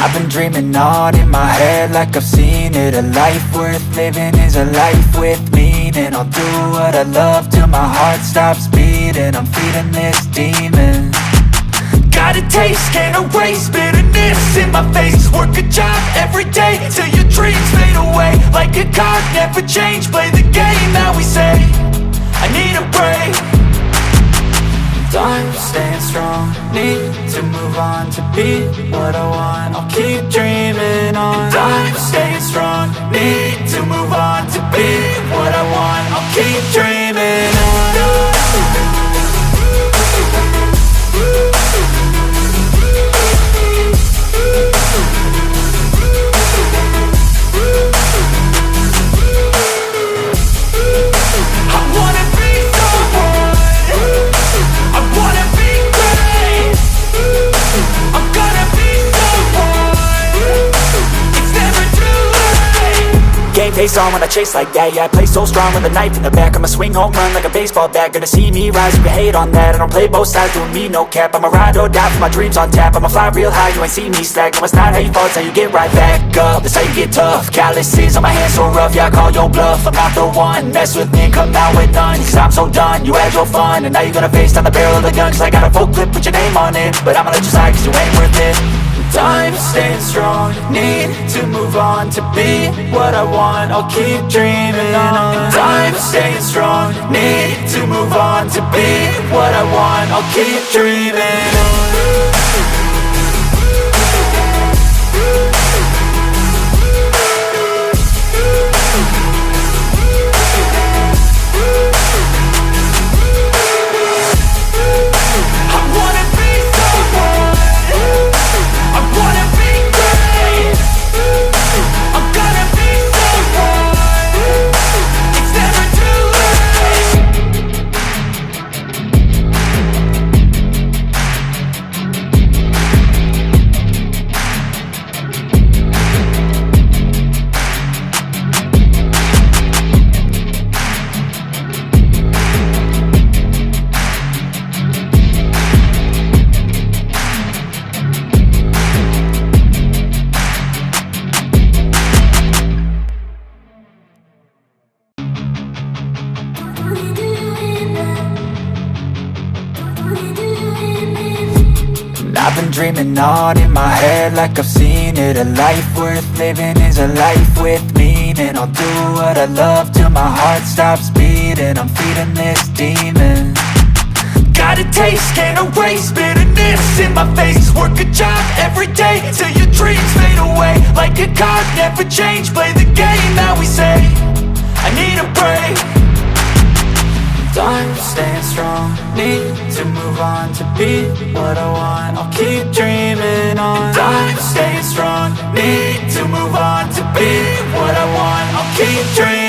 I've been dreaming on in my head like I've seen it. A life worth living is a life with meaning. I'll do what I love till my heart stops beating. I'm feeding this demon. Got a taste, can't erase bitterness in my face. Work a job every day till your dreams fade away. Like a card, never change, play the game that we say. I need a break. I'm staying strong, need to move on to be what I want. I'll keep dreaming on. I'm staying strong, need to move on to be what I want. I'll keep dreaming on. Game face on when I chase like that. Yeah, I play so strong with a knife in the back. I'ma swing home run like a baseball bat. Gonna see me rise, you can hate on that. I don't play both sides, doing me no cap. I'ma ride or die for my dreams on tap. I'ma fly real high, you ain't see me slack. No, it's not how you fall, it's how you get right back up. That's how you get tough. Calluses on my hands so rough, yeah, I call your bluff. I'm not the one, mess with me and come out with none. Cause I'm so done, you had your fun. And now you're gonna face down the barrel of the gun. Cause I got a full clip, put your name on it. But I'ma let you slide cause you ain't worth it. I'm staying strong, need to move on to be what I want. I'll keep dreaming on. I'm staying strong, need to move on to be what I want. I'll keep dreaming on. I've been dreaming on in my head like I've seen it. A life worth living is a life with meaning. I'll do what I love till my heart stops beating. I'm feeding this demon. Got a taste, can't erase bitterness in my face. Work a job every day till your dreams fade away. Like a card, never change, play the game that we say. I need a break. I'm staying strong, need to move on to be what I want. I'll keep dreaming on. I'm staying strong, need to move on to be what I want. I'll keep dreaming.